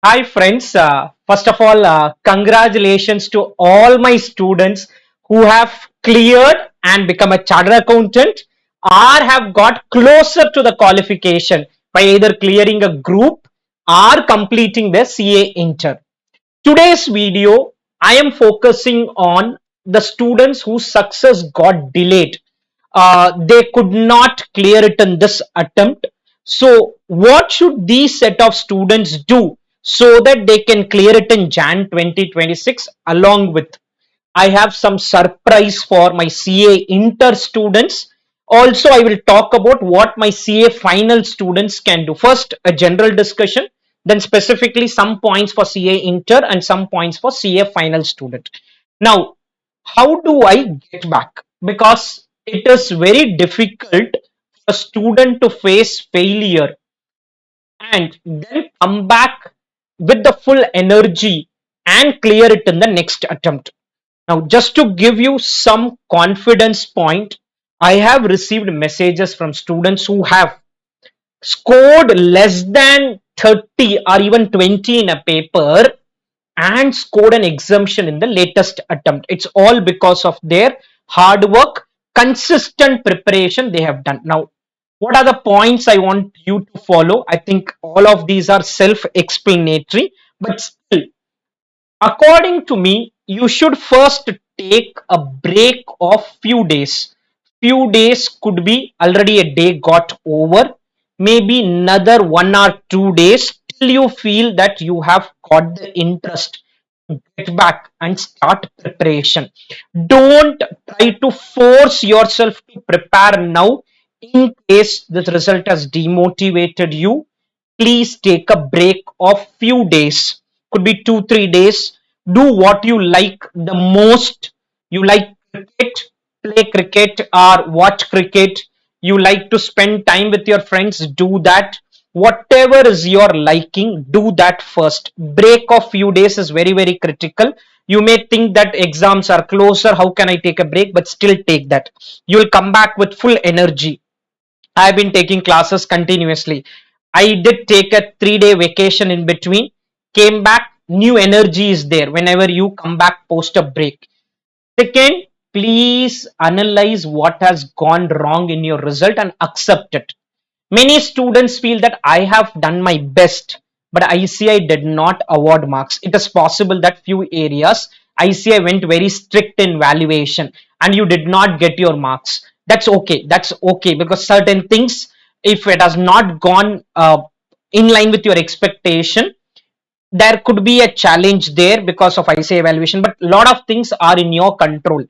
Hi friends, first of all, congratulations to all my students who have cleared and become a chartered accountant or have got closer to the qualification by either clearing a group or completing the CA Inter. Today's video, I am focusing on the students whose success got delayed. They could not clear it in this attempt. So, what should these set of students do so that they can clear it in Jan 2026? Along with, I have some surprise for my CA Inter students. Also, I will talk about what my CA final students can do. First, a general discussion, then specifically some points for CA Inter and some points for CA final student. Now, how do I get back? Because it is very difficult for a student to face failure and then come back with the full energy and clear it in the next attempt. Now, just to give you some confidence point, I have received messages from students who have scored less than 30 or even 20 in a paper and scored an exemption in the latest attempt. It's all because of their hard work, consistent preparation they have done. Now, what are the points I want you to follow? I think all of these are self explanatory, but still, according to me, you should first take a break of few days. Few days could be already a day got over, maybe another 1 or 2 days till you feel that you have got the interest. Get back and start preparation. Don't try to force yourself to prepare now in case this result has demotivated you. Please take a break of few days, could be 2 3 days. Do what you like the most. You like cricket, play cricket or watch cricket. You like to spend time with your friends, do that. Whatever is your liking, do that first. Break of few days is very critical. You may think that exams are closer, how can I take a break, but still take that. You will come back with full energy. I've been taking classes continuously. I did take a 3 day vacation in between, came back, new energy is there whenever you come back post a break. Second, please analyze what has gone wrong in your result and accept it. Many students feel that I have done my best, but ICI did not award marks. It is possible that few areas ICI went very strict in valuation and you did not get your marks. That's okay. That's okay because certain things, if it has not gone in line with your expectation, there could be a challenge there because of ICI evaluation. But a lot of things are in your control.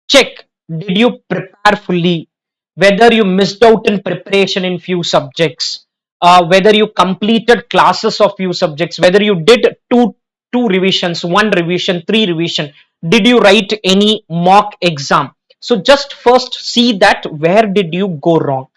Check, did you prepare fully, whether you missed out in preparation in few subjects, whether you completed classes of few subjects, whether you did two revisions, one revision, three revision, did you write any mock exam? So just first see that where did you go wrong.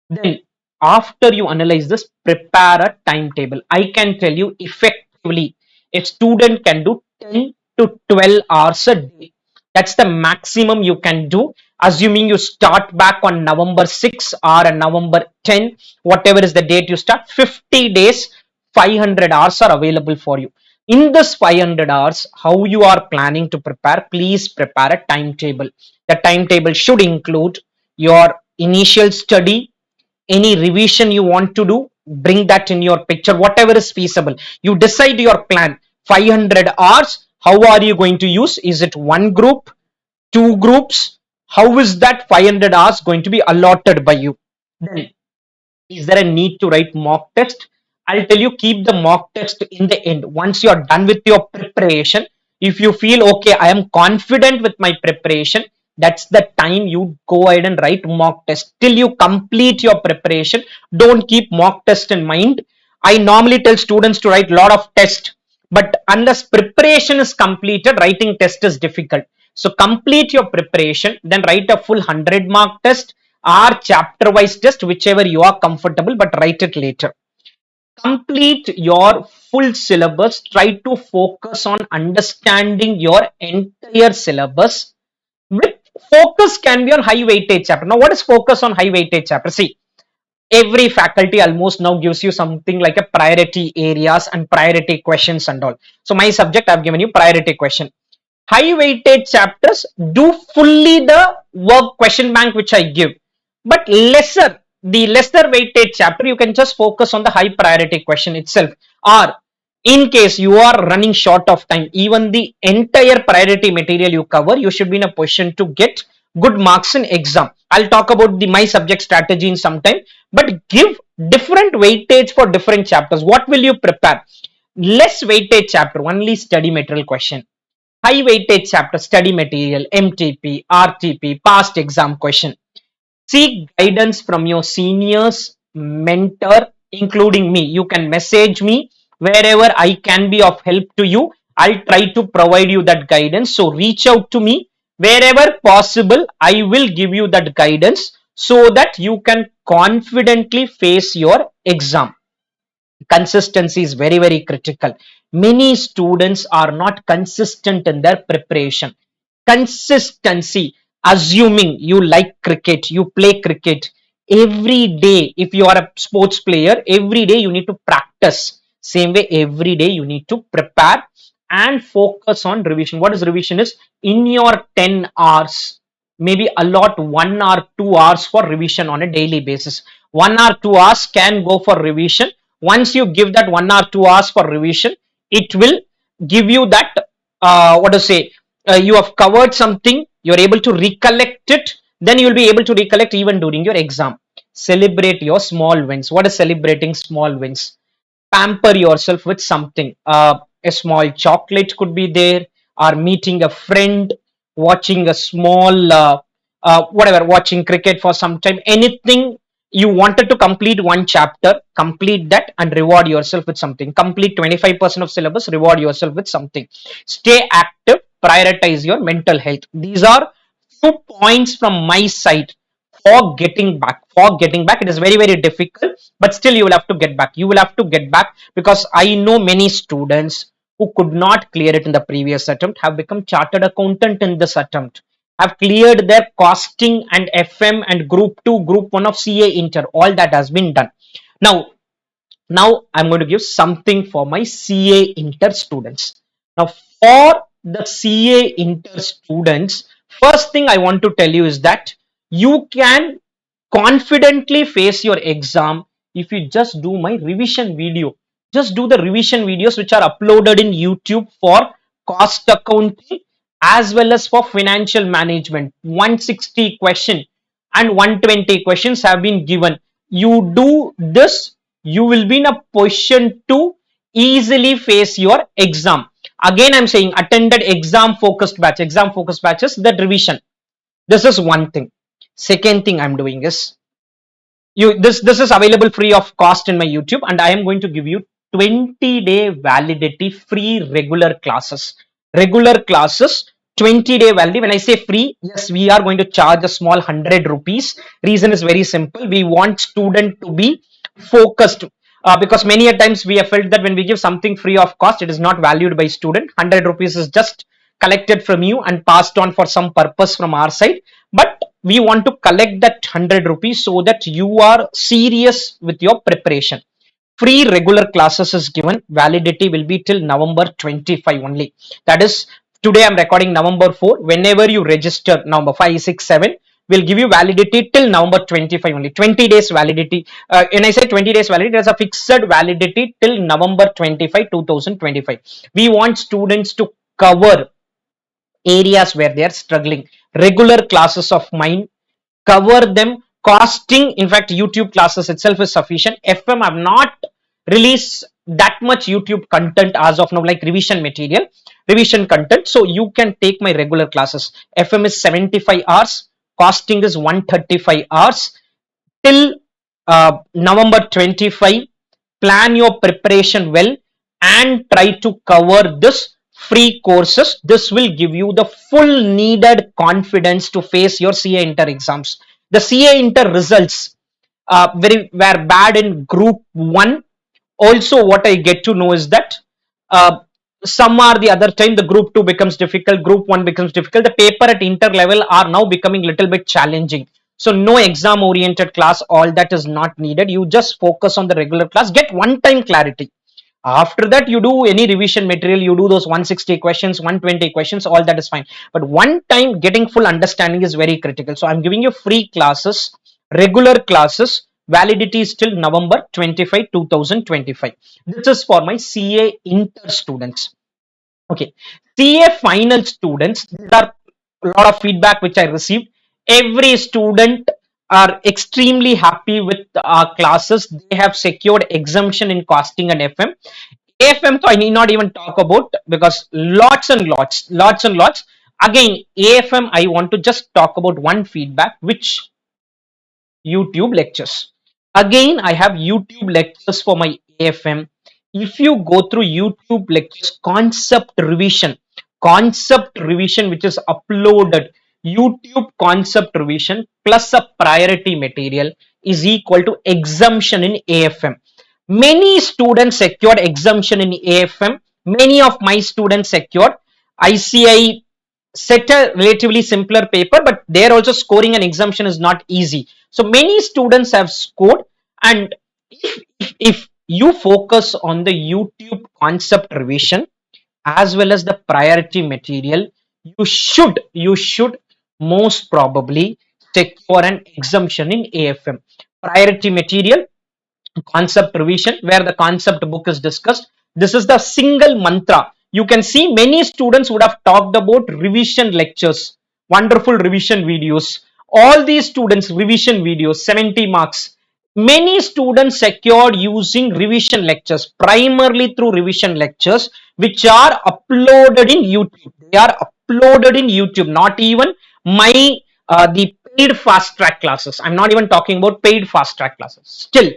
Then after you analyze this, prepare a timetable. I can tell you effectively a student can do 10 to 12 hours a day. That's the maximum you can do, assuming you start back on November 6 or November 10, whatever is the date you start. 50 days, 500 hours are available for you. In this 500 hours, how you are planning to prepare, please prepare a timetable. The timetable should include your initial study, any revision you want to do, bring that in your picture, whatever is feasible. You decide your plan. 500 hours, how are you going to use? Is it one group, two groups? How is that 500 hours going to be allotted by you? Then, is there a need to write mock test? I'll tell you, keep the mock test in the end. Once you're done with your preparation, if you feel okay, I am confident with my preparation, that's the time you go ahead and write mock test. Till you complete your preparation, don't keep mock test in mind. I normally tell students to write a lot of tests, but unless preparation is completed, writing test is difficult. So complete your preparation, then write a full 100-mark test or chapter wise test, whichever you are comfortable, but write it later. Complete your full syllabus. Try to focus on understanding your entire syllabus. With focus can be on high weightage chapter. Now, what is focus on high weightage chapter? See, every faculty almost now gives you something like a priority areas and priority questions and all. So my subject, I've given you priority question. High weighted chapters do fully the work question bank which I give, but the lesser weighted chapter, you can just focus on the high priority question itself. Or in case you are running short of time, even the entire priority material you cover, you should be in a position to get good marks in exam. I'll talk about the my subject strategy in some time, but give different weightage for different chapters. What will you prepare? Less weightage chapter, only study material question. High weightage chapter, study material, MTP, RTP, past exam question. Seek guidance from your seniors, mentor, including me. You can message me wherever I can be of help to you. I'll try to provide you that guidance. So reach out to me wherever possible. I will give you that guidance so that you can confidently face your exam. Consistency is very, very critical. Many students are not consistent in their preparation. Consistency, assuming you like cricket, you play cricket every day. If you are a sports player, every day you need to practice. Same way, every day you need to prepare and focus on revision. What is revision? Is in your 10 hours, maybe allot 1 or 2 hours for revision on a daily basis. 1 or 2 hours can go for revision. Once you give that 1 or 2 hours for revision, it will give you that what to say, you have covered something, you're able to recollect it, then you'll be able to recollect even during your exam. Celebrate your small wins. What is celebrating small wins? Pamper yourself with something. A small chocolate could be there, or meeting a friend, watching a small whatever, watching cricket for some time. Anything you wanted to complete one chapter, complete that and reward yourself with something. Complete 25% of syllabus, reward yourself with something. Stay active, prioritize your mental health. These are few points from my side for getting back. For getting back, it is very, very difficult, but still you will have to get back. You will have to get back, because I know many students who could not clear it in the previous attempt have become chartered accountant in this attempt, have cleared their costing and FM and group 2, group 1 of CA Inter. All that has been done. Now I'm going to give something for my CA Inter students. Now, for the CA Inter students, first thing I want to tell you is that you can confidently face your exam if you just do my revision video. Just do the revision videos which are uploaded in YouTube for cost accounting as well as for financial management. 160 question and 120 questions have been given. You do this, you will be in a position to easily face your exam. Again, I'm saying attended exam focused batch. Exam focused batches, that revision. This is one thing. Second thing I'm doing is, this is available free of cost in my YouTube, and I am going to give you 20-day validity free regular classes, 20-day validity. When I say free, yes, we are going to charge a small 100 rupees. Reason is very simple. We want student to be focused, because many a times we have felt that when we give something free of cost, it is not valued by student. 100 rupees is just collected from you and passed on for some purpose from our side, but we want to collect that 100 rupees so that you are serious with your preparation. Free regular classes is given. Validity will be till November 25 only. That is, today I'm recording November 4. Whenever you register November 5, 6, 7, will give you validity till November 25 only. 20 days validity. When I say 20 days validity, there's a fixed validity till November 25, 2025. We want students to cover areas where they are struggling. Regular classes of mine, cover them. Costing, in fact, YouTube classes itself is sufficient. FM have not released that much YouTube content as of now, like revision material, revision content. So you can take my regular classes. FM is 75 hours, costing is 135 hours till November 25. Plan your preparation well and try to cover this free courses. This will give you the full needed confidence to face your CA Inter exams. The CA Inter results were bad in group 1. Also, what I get to know is that some or the other time the group 2 becomes difficult, group 1 becomes difficult. The paper at inter level are now becoming little bit challenging. So no exam oriented class, all that is not needed. You just focus on the regular class, get one time clarity. After that, you do any revision material, you do those 160 questions, 120 questions, all that is fine. But one time getting full understanding is very critical. So I'm giving you free classes, regular classes. Validity is till November 25, 2025. This is for my CA inter students. Okay. CA final students, these are a lot of feedback which I received. Every student are extremely happy with our classes. They have secured exemption in costing and FM. AFM, so I need not even talk about, because lots and lots. Again, AFM, I want to just talk about one feedback, which YouTube lectures. Again, I have YouTube lectures for my AFM. If you go through YouTube lectures, concept revision, which is uploaded, YouTube concept revision plus a priority material is equal to exemption in AFM. Many students secured exemption in AFM. Many of my students secured ICI, set a relatively simpler paper, but there also scoring an exemption is not easy. So many students have scored, and if you focus on the YouTube concept revision as well as the priority material, you should most probably secure an exemption in AFM. Priority material, concept revision, where the concept book is discussed. This is the single mantra. You can see many students would have talked about revision lectures, wonderful revision videos. All these students revision videos, 70 marks. Many students secured using revision lectures, primarily through revision lectures, which are uploaded in YouTube. They are uploaded in YouTube, not even my the paid fast track classes. I'm not even talking about paid fast track classes. Still,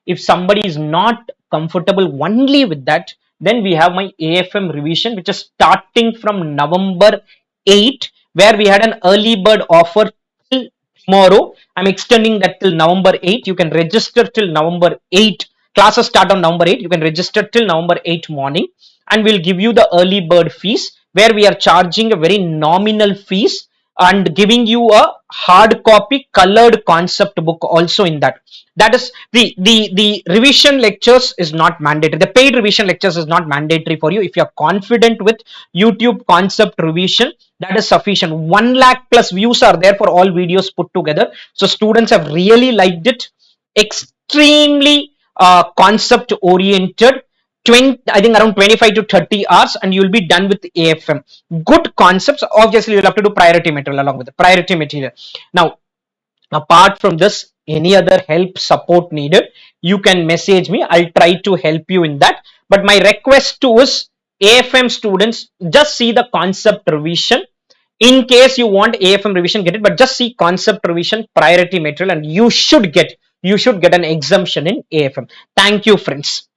if somebody is not comfortable only with that, then we have my AFM revision, which is starting from November 8, where we had an early bird offer till tomorrow. I'm extending that till November 8. You can register till November 8. Classes start on November 8. You can register till November 8 morning, and we'll give you the early bird fees, where we are charging a very nominal fees and giving you a hard copy colored concept book also in that. That is the revision lectures is not mandatory. The paid revision lectures is not mandatory for you. If you are confident with YouTube concept revision, that is sufficient. 1 lakh plus views are there for all videos put together. So students have really liked it. Extremely concept oriented. 20, I think around 25 to 30 hours, and you'll be done with AFM. Good concepts. Obviously, you'll have to do priority material along with the priority material. Now, apart from this, any other help, support needed, you can message me. I'll try to help you in that. But my request to is AFM students, just see the concept revision. In case you want AFM revision, get it, but just see concept revision, priority material, and you should get an exemption in AFM. Thank you, friends.